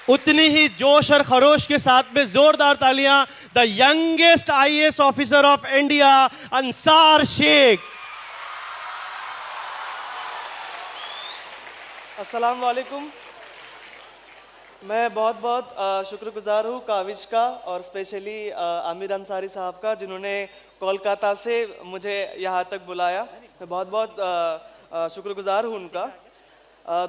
उतनी ही जोश और खरोश के साथ में जोरदार तालियां the youngest IAS officer of India Ansar Shaikh. अस्सलाम वालेकुम। मैं बहुत बहुत शुक्रगुजार हूँ काविश का और स्पेशली आमिर अंसारी साहब का, जिन्होंने कोलकाता से मुझे यहाँ तक बुलाया। मैं बहुत बहुत शुक्रगुजार हूँ उनका।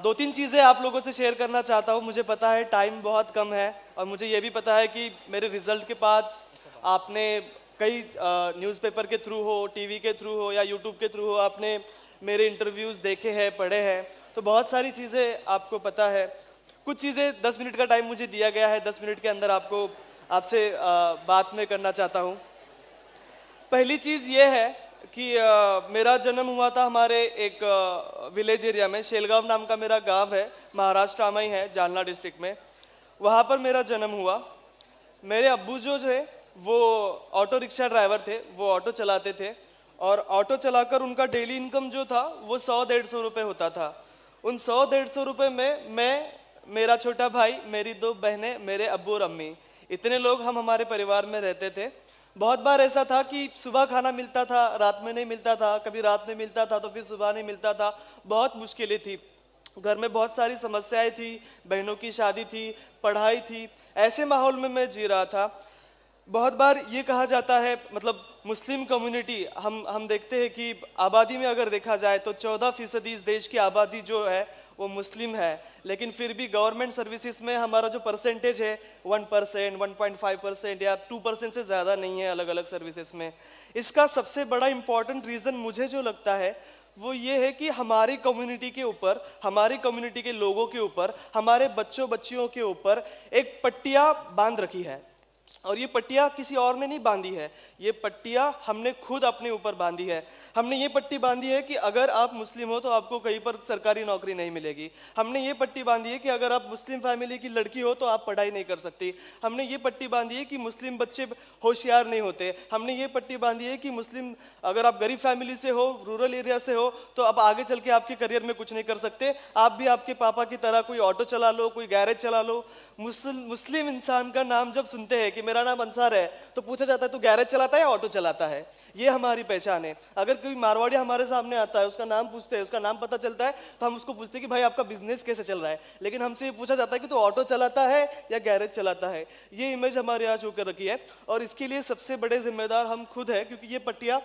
दो तीन चीज़ें आप लोगों से शेयर करना चाहता हूँ। मुझे पता है टाइम बहुत कम है और मुझे ये भी पता है कि मेरे रिज़ल्ट के बाद आपने कई न्यूज़पेपर के थ्रू हो, टीवी के थ्रू हो या यूट्यूब के थ्रू हो, आपने मेरे इंटरव्यूज़ देखे हैं, पढ़े हैं, तो बहुत सारी चीज़ें आपको पता है। कुछ चीज़ें 10 मिनट का टाइम मुझे दिया गया है, 10 मिनट के अंदर आपसे बात में करना चाहता हूँ। पहली चीज़ ये है कि मेरा जन्म हुआ था हमारे एक विलेज एरिया में। शेलगांव नाम का मेरा गांव है, महाराष्ट्र में ही है, जालना डिस्ट्रिक्ट में। वहाँ पर मेरा जन्म हुआ। मेरे अब्बू जो है वो ऑटो रिक्शा ड्राइवर थे, वो ऑटो चलाते थे और ऑटो चलाकर उनका डेली इनकम जो था वो 100-150 रुपये होता था। उन 100-150 रुपये में मैं, मेरा छोटा भाई, मेरी 2 बहनें, मेरे अब्बू और अम्मी, इतने लोग हम हमारे परिवार में रहते थे। बहुत बार ऐसा था कि सुबह खाना मिलता था, रात में नहीं मिलता था, कभी रात में मिलता था तो फिर सुबह नहीं मिलता था। बहुत मुश्किलें थी, घर में बहुत सारी समस्याएं थी, बहनों की शादी थी, पढ़ाई थी। ऐसे माहौल में मैं जी रहा था। बहुत बार ये कहा जाता है, मतलब मुस्लिम कम्युनिटी, हम देखते हैं कि आबादी में अगर देखा जाए तो 14% इस देश की आबादी जो है वो मुस्लिम है, लेकिन फिर भी गवर्नमेंट सर्विसेज में हमारा जो परसेंटेज है 1%, 1.5% या 2% से ज़्यादा नहीं है अलग अलग सर्विसेज में। इसका सबसे बड़ा इम्पॉर्टेंट रीज़न मुझे जो लगता है वो ये है कि हमारी कम्युनिटी के ऊपर, हमारी कम्युनिटी के लोगों के ऊपर, हमारे बच्चों बच्चियों के ऊपर एक पट्टियाँ बांध रखी है। और ये पट्टियाँ किसी और ने नहीं बांधी है, ये पट्टियाँ हमने खुद अपने ऊपर बांधी है। हमने ये पट्टी बांधी है कि अगर आप मुस्लिम हो तो आपको कहीं पर सरकारी नौकरी नहीं मिलेगी। हमने ये पट्टी बांधी है कि अगर आप मुस्लिम फैमिली की लड़की हो तो आप पढ़ाई नहीं कर सकती। हमने ये पट्टी बांधी है कि मुस्लिम बच्चे होशियार नहीं होते। हमने ये पट्टी बांधी है कि मुस्लिम, अगर आप गरीब फैमिली से हो, रूरल एरिया से हो, तो आप आगे चल के आपके करियर में कुछ नहीं कर सकते। आप भी आपके पापा की तरह कोई ऑटो चला लो, कोई गैरेज चला लो। मुस्लिम इंसान का नाम जब सुनते हैं कि मेरा नाम अंसार है तो पूछा जाता है तू गैरेज चलाता है या ऑटो चलाता है। ये हमारी पहचान है। अगर कोई मारवाड़ी हमारे सामने आता है, उसका नाम पूछते हैं, उसका नाम पता चलता है तो हम उसको पूछते हैं कि भाई आपका बिजनेस कैसे चल रहा है, लेकिन हमसे ये पूछा जाता है कि तू ऑटो चलाता है या गैरेज चलाता है। ये इमेज हमारे यहाँ छू कर रखी है और इसके लिए सबसे बड़े जिम्मेदार हम खुद है, क्योंकि ये पट्टियाँ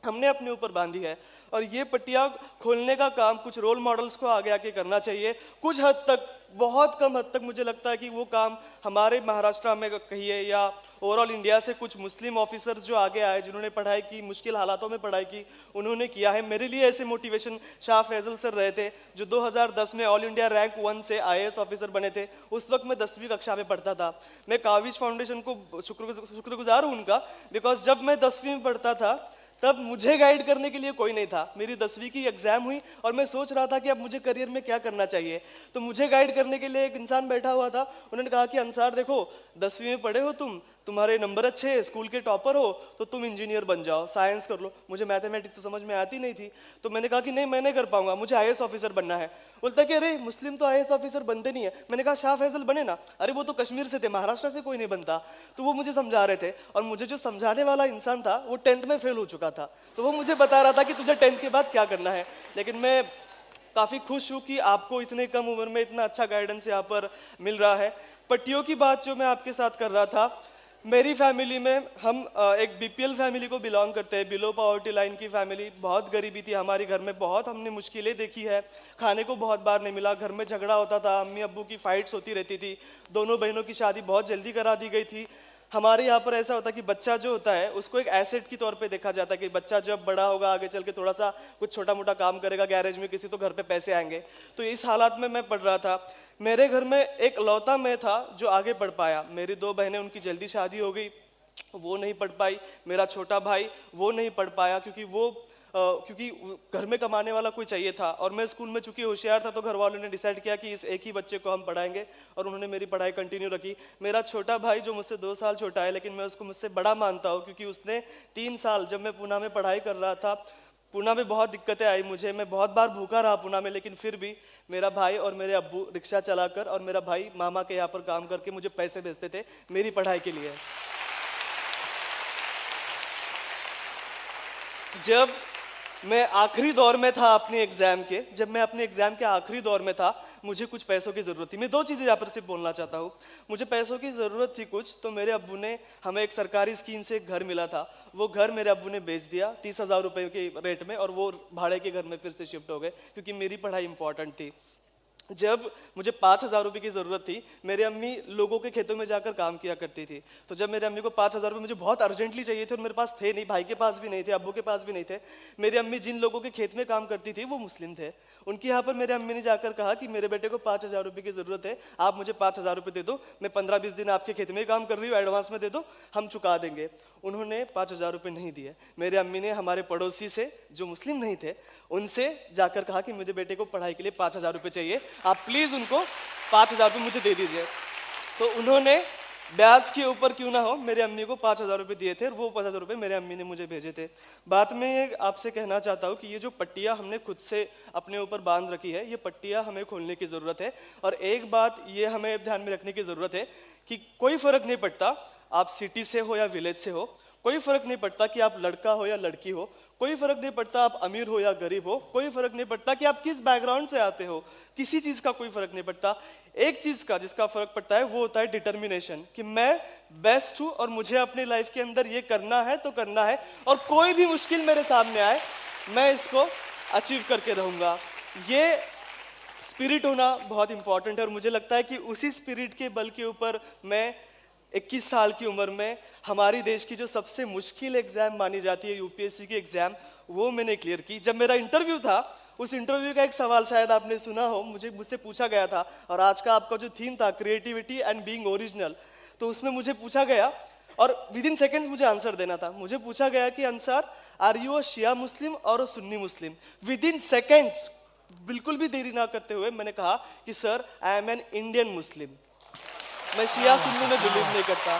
हमने अपने ऊपर बांधी है। और ये पट्टियाँ खोलने का काम कुछ रोल मॉडल्स को आगे आके करना चाहिए। कुछ हद तक, बहुत कम हद तक मुझे लगता है कि वो काम हमारे महाराष्ट्र में कहिए या ओवरऑल इंडिया से कुछ मुस्लिम ऑफिसर्स जो आगे आए, जिन्होंने पढ़ाई की, मुश्किल हालातों में पढ़ाई की, उन्होंने किया है। मेरे लिए ऐसे मोटिवेशन शाह फैजल सर रहे थे, जो 2010 में ऑल इंडिया रैंक 1 से आईएएस ऑफिसर बने थे। उस वक्त मैं 10वीं कक्षा में पढ़ता था। मैं काविश फाउंडेशन को शुक्रगुजार हूँ उनका, बिकॉज जब मैं 10वीं में पढ़ता था तब मुझे गाइड करने के लिए कोई नहीं था। मेरी 10वीं की एग्जाम हुई और मैं सोच रहा था कि अब मुझे करियर में क्या करना चाहिए। तो मुझे गाइड करने के लिए एक इंसान बैठा हुआ था। उन्होंने कहा कि अंसार देखो, 10वीं में पढ़े हो तुम, तुम्हारे नंबर अच्छे हैं, स्कूल के टॉपर हो, तो तुम इंजीनियर बन जाओ, साइंस कर लो। मुझे मैथमेटिक्स तो समझ में आती नहीं थी, तो मैंने कहा कि नहीं, मैं नहीं कर पाऊंगा, मुझे आईएएस ऑफिसर बनना है। बोलता कि अरे मुस्लिम तो आईएएस ऑफिसर बनते नहीं है। मैंने कहा शाह फैजल बने ना। अरे वो तो कश्मीर से थे, महाराष्ट्र से कोई नहीं बनता। तो वो मुझे समझा रहे थे और मुझे जो समझाने वाला इंसान था वो 10th में फेल हो चुका था, तो वो मुझे बता रहा था कि तुझे 10th के बाद क्या करना है। लेकिन मैं काफ़ी खुश हूँ कि आपको इतने कम उम्र में इतना अच्छा गाइडेंस यहाँ पर मिल रहा है। पट्टियों की बात जो मैं आपके साथ कर रहा था, मेरी फैमिली में हम एक बीपीएल फैमिली को बिलोंग करते हैं, बिलो पॉवर्टी लाइन की फैमिली। बहुत गरीबी थी हमारे घर में, बहुत हमने मुश्किलें देखी है, खाने को बहुत बार नहीं मिला, घर में झगड़ा होता था, अम्मी अब्बू की फाइट्स होती रहती थी, दोनों बहनों की शादी बहुत जल्दी करा दी गई थी। हमारे यहाँ पर ऐसा होता है कि बच्चा जो होता है उसको एक एसेट की तौर पे देखा जाता है कि बच्चा जब बड़ा होगा आगे चल के थोड़ा सा कुछ छोटा मोटा काम करेगा गैरेज में किसी, तो घर पे पैसे आएंगे। तो इस हालात में मैं पढ़ रहा था। मेरे घर में एक लौता मैं था जो आगे पढ़ पाया। मेरी 2 बहनें, उनकी जल्दी शादी हो गई, वो नहीं पढ़ पाई। मेरा छोटा भाई वो नहीं पढ़ पाया क्योंकि घर में कमाने वाला कोई चाहिए था। और मैं स्कूल में चूंकि होशियार था तो घर वालों ने डिसाइड किया कि इस एक ही बच्चे को हम पढ़ाएंगे, और उन्होंने मेरी पढ़ाई कंटिन्यू रखी। मेरा छोटा भाई जो मुझसे 2 साल छोटा है, लेकिन मैं उसको मुझसे बड़ा मानता हूँ, क्योंकि उसने 3 साल, जब मैं पूना में पढ़ाई कर रहा था, पूना में बहुत दिक्कतें आई मुझे, मैं बहुत बार भूखा रहा पूना में, लेकिन फिर भी मेरा भाई और मेरे अब्बू रिक्शा चलाकर और मेरा भाई मामा के यहाँ पर काम करके मुझे पैसे भेजते थे मेरी पढ़ाई के लिए। जब मैं आखिरी दौर में था अपने एग्जाम के, जब मैं अपने एग्जाम के आखिरी दौर में था, मुझे कुछ पैसों की ज़रूरत थी। मैं दो चीज़ें यहाँ पर सिर्फ बोलना चाहता हूँ। मुझे पैसों की ज़रूरत थी कुछ, तो मेरे अब्बू ने हमें एक सरकारी स्कीम से एक घर मिला था, वो घर मेरे अब्बू ने बेच दिया 30,000 रुपये के रेट में, और वो भाड़े के घर में फिर से शिफ्ट हो गए क्योंकि मेरी पढ़ाई इंपॉर्टेंट थी। जब मुझे 5,000 रुपये की ज़रूरत थी, मेरे अम्मी लोगों के खेतों में जाकर काम किया करती थी, तो जब मेरे अम्मी को 5,000 रुपये मुझे बहुत अर्जेंटली चाहिए थे और मेरे पास थे नहीं, भाई के पास भी नहीं थे, अब्बू के पास भी नहीं थे। मेरी अम्मी जिन लोगों के खेत में काम करती थी वो मुस्लिम थे, उनके यहाँ पर मेरे अम्मी ने जाकर कहा कि मेरे बेटे को 5,000 रुपये की ज़रूरत है, आप मुझे 5,000 रुपये दे दो, मैं 15-20 दिन आपके खेत में काम कर रही हूँ, एडवांस में दे दो, हम चुका देंगे। उन्होंने 5,000 रुपये नहीं दिए। मेरे अम्मी ने हमारे पड़ोसी से जो मुस्लिम नहीं थे उनसे जाकर कहा कि मुझे बेटे को पढ़ाई के लिए 5,000 रुपये चाहिए, आप प्लीज़ उनको 5,000 रुपये मुझे दे दीजिए। तो उन्होंने ब्याज के ऊपर क्यों ना हो मेरे अम्मी को 5,000 रुपये दिए थे, और वो 5,000 रुपये मेरे अम्मी ने मुझे भेजे थे। बात में ये आपसे कहना चाहता हूँ कि ये जो पट्टियाँ हमने खुद से अपने ऊपर बांध रखी है, ये पट्टियाँ हमें खोलने की ज़रूरत है। और एक बात ये हमें ध्यान में रखने की ज़रूरत है कि कोई फ़र्क नहीं पड़ता आप सिटी से हो या विलेज से हो, कोई फ़र्क नहीं पड़ता कि आप लड़का हो या लड़की हो, कोई फ़र्क नहीं पड़ता आप अमीर हो या गरीब हो, कोई फ़र्क नहीं पड़ता कि आप किस बैकग्राउंड से आते हो, किसी चीज़ का कोई फ़र्क नहीं पड़ता। एक चीज़ का जिसका फ़र्क पड़ता है वो होता है डिटर्मिनेशन, कि मैं बेस्ट हूँ और मुझे अपनी लाइफ के अंदर ये करना है तो करना है, और कोई भी मुश्किल मेरे सामने आए मैं इसको अचीव करके रहूँगा। ये स्पिरिट होना बहुत इंपॉर्टेंट है, और मुझे लगता है कि उसी स्पिरिट के बल के ऊपर मैं 21 साल की उम्र में हमारी देश की जो सबसे मुश्किल एग्जाम मानी जाती है यूपीएससी की एग्जाम, वो मैंने क्लियर की। जब मेरा इंटरव्यू था, उस इंटरव्यू का एक सवाल शायद आपने सुना हो, मुझसे पूछा गया था, और आज का आपका जो थीम था क्रिएटिविटी एंड बीइंग ओरिजिनल, तो उसमें मुझे पूछा गया और विद इन सेकेंड्स मुझे आंसर देना था। मुझे पूछा गया कि अंसार, आर यू अ शिया मुस्लिम और अ सुन्नी मुस्लिम? विद इन सेकेंड्स, बिल्कुल भी देरी ना करते हुए मैंने कहा कि sir I am an Indian Muslim, मैं शिया सुन्नी में बिलीव नहीं करता।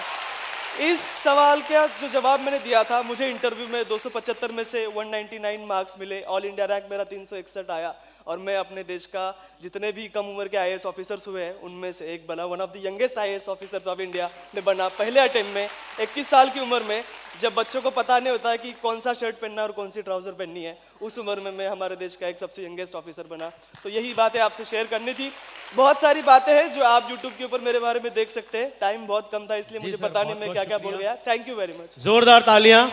इस सवाल का जो जवाब मैंने दिया था, मुझे इंटरव्यू में 275 में से 199 मार्क्स मिले, ऑल इंडिया रैंक मेरा 361 आया, और मैं अपने देश का जितने भी कम उम्र के आईएएस ऑफिसर्स हुए हैं उनमें से एक बना, one of the youngest IAS officers of India में बना, पहले अटेम्प्ट में। 21 साल की उम्र में, जब बच्चों को पता नहीं होता है कि कौन सा शर्ट पहनना और कौन सी ट्राउजर पहननी है, उस उम्र में मैं हमारे देश का एक सबसे यंगेस्ट ऑफिसर बना। तो यही बातें आपसे शेयर करनी थी। बहुत सारी बातें हैं जो आप यूट्यूब के ऊपर मेरे बारे में देख सकते हैं, टाइम बहुत कम था इसलिए मुझे पता नहीं मैं क्या क्या बोल गया। Thank you very much. जोरदार तालियां।